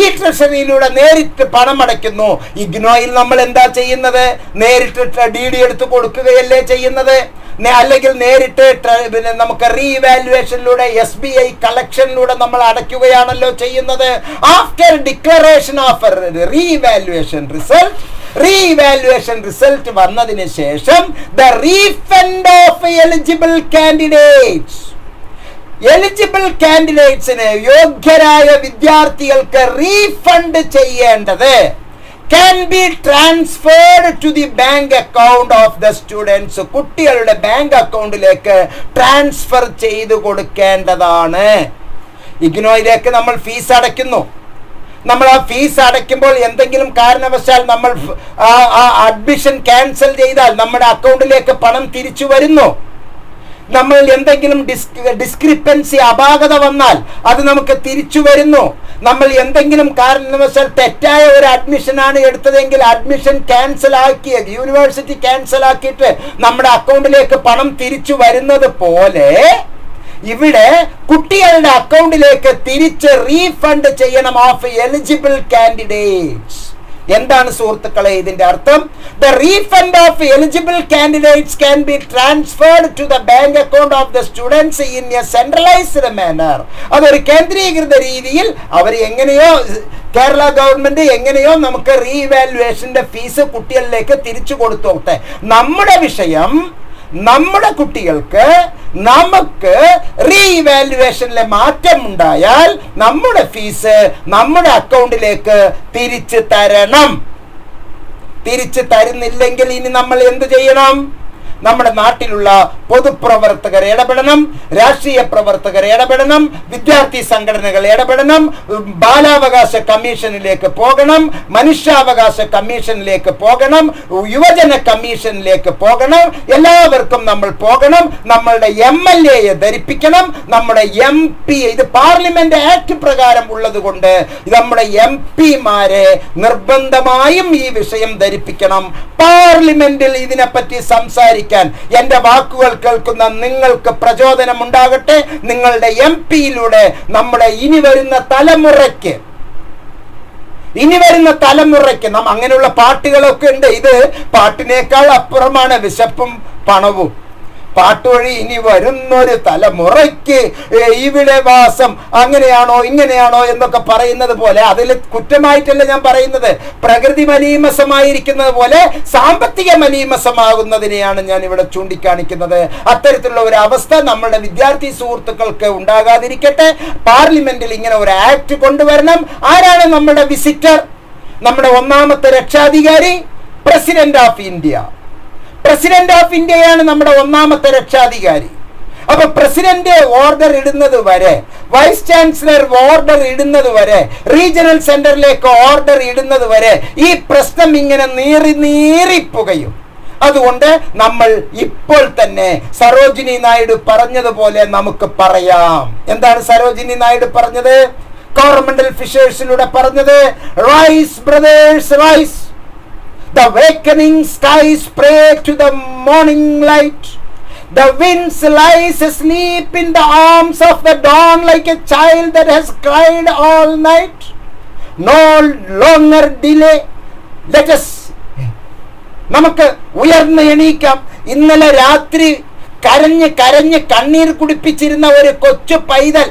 ഈ ട്രഷറിയിലൂടെ നേരിട്ട് പണം അടയ്ക്കുന്നു. ഇഗ്നോയിൽ നമ്മൾ എന്താ ചെയ്യുന്നത്? നേരിട്ട് DD എടുത്ത് കൊടുക്കുകയല്ലേ ചെയ്യുന്നത്? അല്ലെങ്കിൽ നേരിട്ട് നമുക്ക് റീവാലുവേഷനിലൂടെ SBI കളക്ഷനിലൂടെ നമ്മൾ അടയ്ക്കുകയാണല്ലോ ചെയ്യുന്നത്. After declaration of revaluation result വന്നതിന് ശേഷം ദ റീഫണ്ട് ഓഫ് എലിജിബിൾ കാൻഡിഡേറ്റ്സിന്, യോഗ്യരായ വിദ്യാർത്ഥികൾക്ക് റീഫണ്ട് ചെയ്യേണ്ടത് can be transferred to the bank account of the students. കുട്ടികളുടെ ബാങ്ക് അക്കൗണ്ടിലേക്ക് ട്രാൻസ്ഫർ ചെയ്തു കൊടുക്കേണ്ടതാണ്. ഇഗ്നോയിലേക്ക് നമ്മൾ ഫീസ് അടയ്ക്കുന്നു. നമ്മൾ ആ ഫീസ് അടയ്ക്കുമ്പോൾ എന്തെങ്കിലും കാരണവശാൽ നമ്മൾ അഡ്മിഷൻ ക്യാൻസൽ ചെയ്താൽ നമ്മുടെ അക്കൗണ്ടിലേക്ക് പണം തിരിച്ചു വരുന്നു. നമ്മൾ എന്തെങ്കിലും ഡിസ്ക്രിപ്പൻസി, അപാകത വന്നാൽ അത് നമുക്ക് തിരിച്ചു വരുന്നു. നമ്മൾ എന്തെങ്കിലും കാരണവശാൽ തെറ്റായ ഒരു അഡ്മിഷനാണ് എടുത്തതെങ്കിൽ അഡ്മിഷൻ ക്യാൻസൽ ആക്കി, യൂണിവേഴ്സിറ്റി ക്യാൻസൽ ആക്കിയിട്ട് നമ്മുടെ അക്കൗണ്ടിലേക്ക് പണം തിരിച്ചു വരുന്നത് പോലെ ഇവിടെ കുട്ടികളുടെ അക്കൗണ്ടിലേക്ക് തിരിച്ച് റീഫണ്ട് ചെയ്യണം ഓഫ് എലിജിബിൾ കാൻഡിഡേറ്റ്സ്. എന്താണ് സുഹൃത്തുക്കളെ ഇതിന്റെ അർത്ഥം? The refund of eligible candidates can be transferred to the bank account of the students in a centralized manner. അതൊരു കേന്ദ്രീകൃത രീതിയിൽ അവർ എങ്ങനെയോ, കേരള ഗവൺമെന്റ് എങ്ങനെയോ നമുക്ക് റീവാലുവേഷന്റെ ഫീസ് കുട്ടികളിലേക്ക് തിരിച്ചു കൊടുത്തോട്ടെ. നമ്മുടെ വിഷയം, നമ്മുടെ കുട്ടികൾക്ക് നമുക്ക് റീവാലുവേഷനിലെ മാറ്റം ഉണ്ടായാൽ നമ്മുടെ ഫീസ് നമ്മുടെ അക്കൗണ്ടിലേക്ക് തിരിച്ചു തരണം. തിരിച്ചു തരുന്നില്ലെങ്കിൽ ഇനി നമ്മൾ എന്ത് ചെയ്യണം? നമ്മുടെ നാട്ടിലുള്ള പൊതുപ്രവർത്തകർ ഇടപെടണം, രാഷ്ട്രീയ പ്രവർത്തകർ ഇടപെടണം, വിദ്യാർത്ഥി സംഘടനകൾ ഇടപെടണം, ബാലാവകാശ കമ്മീഷനിലേക്ക് പോകണം, മനുഷ്യാവകാശ കമ്മീഷനിലേക്ക് പോകണം, യുവജന കമ്മീഷനിലേക്ക് പോകണം. എല്ലാവർക്കും നമ്മൾ പോകണം. നമ്മളുടെ MLA-യെ ധരിപ്പിക്കണം. നമ്മുടെ MP, ഇത് പാർലമെന്റ് ആക്ട് പ്രകാരം ഉള്ളത് കൊണ്ട് നമ്മുടെ MP-മാരെ നിർബന്ധമായും ഈ വിഷയം ധരിപ്പിക്കണം. പാർലമെന്റിൽ ഇതിനെപ്പറ്റി സംസാരിക്കാൻ എന്റെ വാക്കുകൾ കേൾക്കുന്ന നിങ്ങൾക്ക് പ്രചോദനം ഉണ്ടാകട്ടെ. നിങ്ങളുടെ MP-യിലൂടെ നമ്മുടെ ഇനി വരുന്ന തലമുറയ്ക്ക് അങ്ങനെയുള്ള പാട്ടുകളൊക്കെ ഉണ്ട്. ഇത് പാട്ടിനേക്കാൾ അപ്പുറമാണ് വിശപ്പും പണവും. പാട്ടുവഴി ഇനി വരുന്നൊരു തലമുറയ്ക്ക് ഇവിടെ വാസം, അങ്ങനെയാണോ ഇങ്ങനെയാണോ എന്നൊക്കെ പറയുന്നത് പോലെ, അതിൽ കുറ്റമായിട്ടല്ല ഞാൻ പറയുന്നത്. പ്രകൃതി മലീമസമായിരിക്കുന്നത് പോലെ സാമ്പത്തിക മലീമസമാകുന്നതിനെയാണ് ഞാൻ ഇവിടെ ചൂണ്ടിക്കാണിക്കുന്നത്. അത്തരത്തിലുള്ള ഒരു അവസ്ഥ നമ്മുടെ വിദ്യാർത്ഥി സുഹൃത്തുക്കൾക്ക് ഉണ്ടാകാതിരിക്കട്ടെ. പാർലമെന്റിൽ ഇങ്ങനെ ഒരു ആക്ട് കൊണ്ടുവരണം. ആരാണ് നമ്മുടെ വിസിറ്റർ? നമ്മുടെ ഒന്നാമത്തെ രക്ഷാധികാരി president of India. President of ഇന്ത്യയാണ് നമ്മുടെ ഒന്നാമത്തെ രക്ഷാധികാരി. അപ്പൊ പ്രസിഡന്റ് ഓർഡർ ഇടുന്നത് വരെ, വൈസ് ചാൻസലർ ഓർഡർ ഇടുന്നത് വരെ, റീജിയണൽ സെന്ററിലേക്ക് ഓർഡർ ഇടുന്നത് വരെ ഈ പ്രശ്നം ഇങ്ങനെ നീറിപ്പുകയും. അതുകൊണ്ട് നമ്മൾ ഇപ്പോൾ തന്നെ സരോജിനി നായിഡു പറഞ്ഞതുപോലെ നമുക്ക് പറയാം. എന്താണ് സരോജിനി നായിഡു പറഞ്ഞത്? കോറമണ്ടൽ ഫിഷേഴ്സിലൂടെ പറഞ്ഞത്, rise brothers rise, the awakening skies pray to the morning light, the winds lies asleep in the arms of the dawn like a child that has cried all night. No longer delay, let us, നമുക്ക് ഉയർന്ന് എണീക്കാം. ഇന്നലെ രാത്രി കരഞ്ഞ് കണ്ണീർ കുടിപ്പിച്ചിരുന്ന ഒരു കൊച്ചു പൈതൽ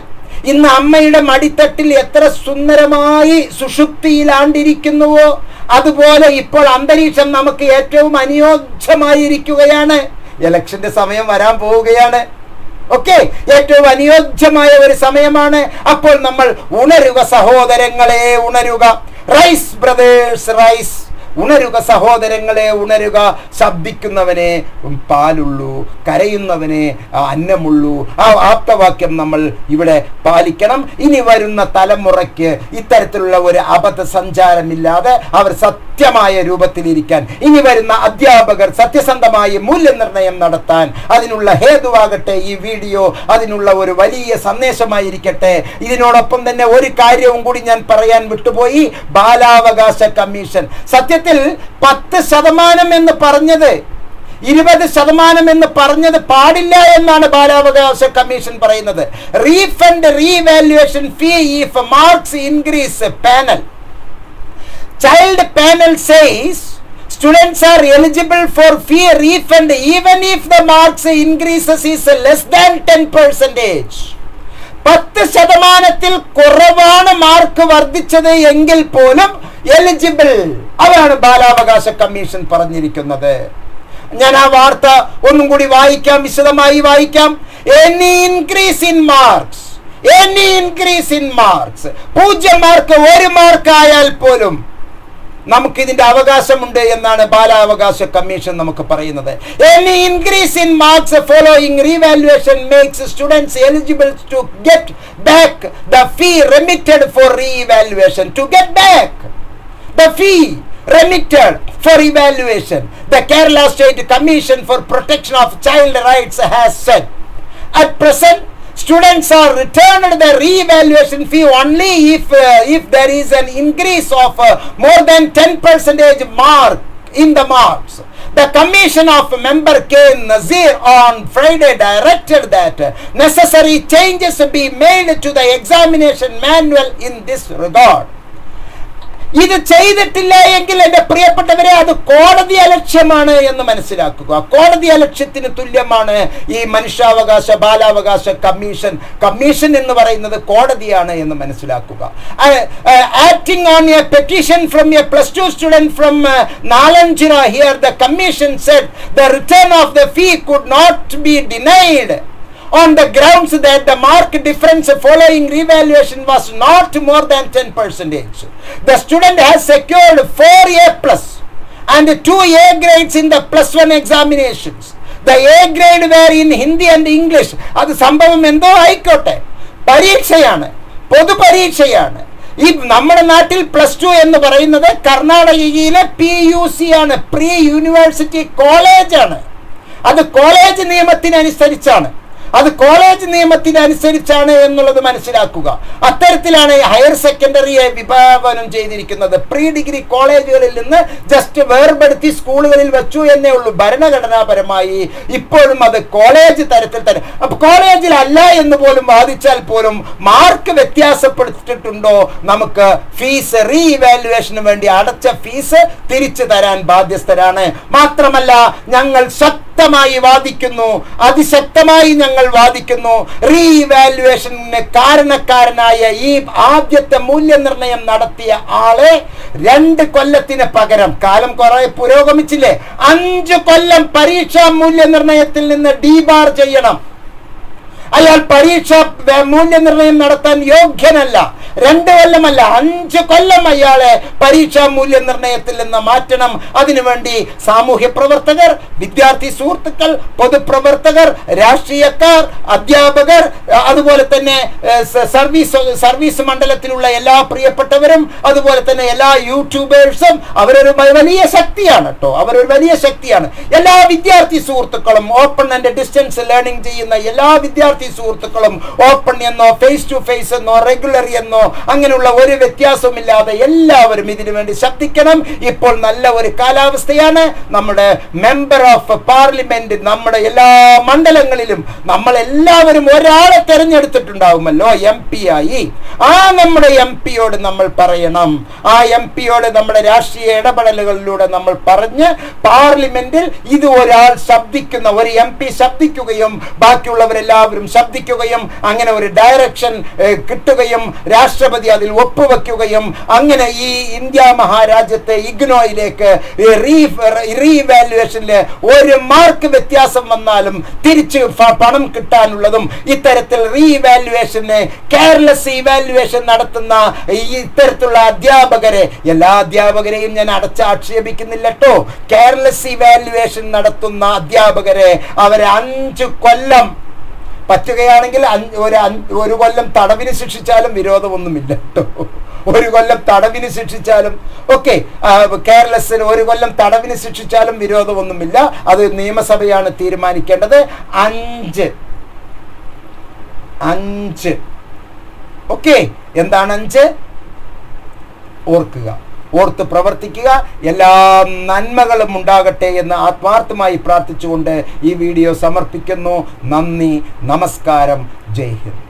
ഇന്ന് അമ്മയുടെ മടിത്തട്ടിൽ എത്ര സുന്ദരമായി സുഷുപ്തിയിലാണ്ടിരിക്കുന്നുവോ അതുപോലെ ഇപ്പോൾ അന്തരീക്ഷം നമുക്ക് ഏറ്റവും അനുയോജ്യമായിരിക്കുകയാണ്. ഇലക്ഷന്റെ സമയം വരാൻ പോവുകയാണ്. ഓക്കെ, ഏറ്റവും അനുയോജ്യമായ ഒരു സമയമാണ്. അപ്പോൾ നമ്മൾ ഉണരുക സഹോദരങ്ങളെ, ഉണരുക. Rise brothers rise. ഉണരുക സഹോദരങ്ങളെ ഉണരുക, ശബ്ദിക്കുന്നവനെ പാലുള്ളൂ, കരയുന്നവനെ അന്നമുള്ളൂ. ആ ആപ്തവാക്യം നമ്മൾ ഇവിടെ പാലിക്കണം. ഇനി വരുന്ന തലമുറയ്ക്ക് ഇത്തരത്തിലുള്ള ഒരു അബദ്ധ സഞ്ചാരമില്ലാതെ അവർ സത്യമായ രൂപത്തിലിരിക്കാൻ, ഇനി വരുന്ന അധ്യാപകർ സത്യസന്ധമായി മൂല്യനിർണ്ണയം നടത്താൻ അതിനുള്ള ഹേതുവാകട്ടെ ഈ വീഡിയോ, അതിനുള്ള ഒരു വലിയ സന്ദേശമായിരിക്കട്ടെ. ഇതിനോടൊപ്പം തന്നെ ഒരു കാര്യവും കൂടി ഞാൻ പറയാൻ വിട്ടുപോയി. ബാലാവകാശ കമ്മീഷൻ സത്യത്തിൽ 10% എന്ന് പറഞ്ഞത് 20% എന്ന് പറഞ്ഞത് പാടില്ല എന്നാണ് ബാലാവകാശ കമ്മീഷൻ പറയുന്നത്. Refund revaluation fee if marks increase. Panel child panel says students are eligible for fee refund even if the marks increases is less than 10%. 10% കുറവാണ് മാർക്ക് വർദ്ധിച്ചത് എങ്കിൽ പോലും എലിജിബിൾ. അതാണ് ബാലാവകാശ കമ്മീഷൻ പറഞ്ഞിരിക്കുന്നത്. ഞാൻ ആ വാർത്ത ഒന്നും കൂടി വായിക്കാം, വിശദമായി വായിക്കാം. Any increase in marks 0 mark 1 mark ആയാൽ പോലും നമുക്ക് ഇതിന്റെ അവകാശമുണ്ട് എന്നാണ് ബാലാവകാശ കമ്മീഷൻ നമുക്ക് പറയുന്നത്. Any increase in marks following revaluation makes students eligible to get back the fee remitted for re-evaluation. To get back the fee remitted for evaluation, the Kerala State Commission for Protection of Child Rights has said, at present students are returned the re-evaluation fee only if there is an increase of more than 10% mark in the marks. The commission of member K. Nazir on Friday directed that necessary changes be made to the examination manual in this regard. ഇത് ചെയ്തിട്ടില്ല എങ്കിൽ എൻ്റെ പ്രിയപ്പെട്ടവരെ അത് കോടതി അലക്ഷ്യമാണ് എന്ന് മനസ്സിലാക്കുക. കോടതി അലക്ഷ്യത്തിന് തുല്യമാണ് ഈ മനുഷ്യാവകാശ ബാലാവകാശ കമ്മീഷൻ എന്ന് പറയുന്നത് കോടതിയാണ് എന്ന് മനസ്സിലാക്കുക. Acting on a petition from a +2 student from Nalanjira, here the commission said the return of the fee could not be denied on the grounds that the mark difference following revaluation was not more than 10%. The student has secured 4 A+ and 2 A grades in the +1 examinations. The A grade were in Hindi and English. അത് സംഭവം എന്തോ ആയിക്കോട്ടെ, പരീക്ഷയാണ്, പൊതുപരീക്ഷയാണ്. ഈ നമ്മുടെ നാട്ടിൽ +2 എന്ന് പറയുന്നത് കർണാടകയിലെ PUC ആണ്, പ്രീ യൂണിവേഴ്സിറ്റി കോളേജാണ്. അത് കോളേജ് നിയമത്തിനനുസരിച്ചാണ് എന്നുള്ളത് മനസ്സിലാക്കുക. അത്തരത്തിലാണ് ഹയർ സെക്കൻഡറിയെ വിഭാവനം ചെയ്തിരിക്കുന്നത്. പ്രീ ഡിഗ്രി കോളേജുകളിൽ നിന്ന് ജസ്റ്റ് വേർപെടുത്തി സ്കൂളുകളിൽ വെച്ചു എന്നേ ഉള്ളൂ. ഭരണഘടനാപരമായി ഇപ്പോഴും അത് കോളേജ് തരത്തിൽ തന്നെ. അപ്പൊ കോളേജിലല്ല എന്ന് പോലും വാദിച്ചാൽ പോലും മാർക്ക് വ്യത്യാസപ്പെടുത്തിയിട്ടുണ്ടോ, നമുക്ക് ഫീസ് റീഇവാലുവേഷന് വേണ്ടി അടച്ച ഫീസ് തിരിച്ചു തരാൻ ബാധ്യസ്ഥരാണ്. മാത്രമല്ല ഞങ്ങൾ ശക്തമായി വാദിക്കുന്നു, അതിശക്തമായി ഞങ്ങൾ വാദിക്കുന്നു, റീഇവാലുവേഷന് കാരണക്കാരനായ ഈ ആദ്യത്തെ മൂല്യനിർണ്ണയം നടത്തിയ ആളെ 2 കൊല്ലത്തിന് പകരം, കാലം കുറെ പുരോഗമിച്ചില്ലേ, 5 കൊല്ലം പരീക്ഷാ മൂല്യനിർണ്ണയത്തിൽ നിന്ന് ഡീബാർ ചെയ്യണം. അയാൾ പരീക്ഷാ മൂല്യനിർണ്ണയം നടത്താൻ യോഗ്യനല്ല. 2 കൊല്ലമല്ല, 5 കൊല്ലം അയാളെ പരീക്ഷാ മൂല്യനിർണ്ണയത്തിൽ നിന്ന് മാറ്റണം. അതിനുവേണ്ടി സാമൂഹ്യ പ്രവർത്തകർ, വിദ്യാർത്ഥി സുഹൃത്തുക്കൾ, പൊതുപ്രവർത്തകർ, രാഷ്ട്രീയക്കാർ, അധ്യാപകർ, അതുപോലെ തന്നെ സർവീസ് മണ്ഡലത്തിലുള്ള എല്ലാ പ്രിയപ്പെട്ടവരും, അതുപോലെ തന്നെ എല്ലാ യൂട്യൂബേഴ്സും അവരൊരു വലിയ ശക്തിയാണ് കേട്ടോ, അവരൊരു വലിയ ശക്തിയാണ്. എല്ലാ വിദ്യാർത്ഥി സുഹൃത്തുക്കളും, ഓപ്പൺ ആൻഡ് ഡിസ്റ്റൻസ് ലേണിംഗ് ചെയ്യുന്ന എല്ലാ വിദ്യാർത്ഥി സുഹൃത്തുക്കളും, ഓപ്പൺ എന്നോ ഫേസ് ടു ഫേസ് എന്നോ റെഗുലർ എന്നോ അങ്ങനെയുള്ള ഒരു വ്യത്യാസവുമില്ലാതെ എല്ലാവരും ഇതിനു വേണ്ടി ശബ്ദിക്കണം. ഇപ്പോൾ നല്ല ഒരു കാലാവസ്ഥയാണ്. നമ്മുടെ മെമ്പർ ഓഫ് പാർലമെന്റ് നമ്മുടെ എല്ലാ മണ്ഡലങ്ങളിലും നമ്മൾ എല്ലാവരും ഒരാളെ തെരഞ്ഞെടുത്തിട്ടുണ്ടാവുമല്ലോ MP ആയി. ആ നമ്മുടെ MP യോട് നമ്മൾ പറയണം, ആ MP യോട് നമ്മുടെ രാഷ്ട്രീയ ഇടപെടലുകളിലൂടെ നമ്മൾ പറഞ്ഞ് പാർലമെന്റിൽ ഇത് ഒരാൾ ശബ്ദിക്കുന്ന, ഒരു MP ശബ്ദിക്കുകയും ബാക്കിയുള്ളവരെല്ലാവരും ശബ്ദിക്കുകയും അങ്ങനെ ഒരു ഡയറക്ഷൻ കിട്ടുകയും രാഷ്ട്രപതി അതിൽ ഒപ്പുവെക്കുകയും അങ്ങനെ ഈ ഇന്ത്യ മഹാരാജ്യത്തെ ഇഗ്നോയിലേക്ക് റീവാലുവേഷനിൽ ഒരു മാർക്ക് വ്യത്യാസം വന്നാലും തിരിച്ച് പണം കിട്ടാനുള്ളതും ഇത്തരത്തിൽ റീവാലുവേഷന് കെയർലെസ് ഇവാലുവേഷൻ നടത്തുന്ന ഇത്തരത്തിലുള്ള അധ്യാപകരെ, എല്ലാ അധ്യാപകരെയും ഞാൻ അടച്ചാക്ഷേപിക്കുന്നില്ല കേട്ടോ, കെയർലെസ് ഇവാലുവേഷൻ നടത്തുന്ന അധ്യാപകരെ അവരെ 5 കൊല്ലം പറ്റുകയാണെങ്കിൽ ഒരു കൊല്ലം തടവിന് ശിക്ഷിച്ചാലും വിരോധമൊന്നുമില്ല കേട്ടോ. 1 കൊല്ലം തടവിന് ശിക്ഷിച്ചാലും ഓക്കെ, കെയർലെസ്സിന് 1 കൊല്ലം തടവിന് ശിക്ഷിച്ചാലും വിരോധമൊന്നുമില്ല. അത് നിയമസഭയാണ് തീരുമാനിക്കേണ്ടത്. 5 ഓക്കെ. എന്താണ് 5? ഓർക്കുക, ഓർത്ത് പ്രവർത്തിക്കുക. എല്ലാ നന്മകളും ഉണ്ടാകട്ടെ എന്ന് ആത്മാർത്ഥമായി പ്രാർത്ഥിച്ചുകൊണ്ട് ഈ വീഡിയോ സമർപ്പിക്കുന്നു. നന്ദി, നമസ്കാരം, ജയ് ഹിന്ദ്.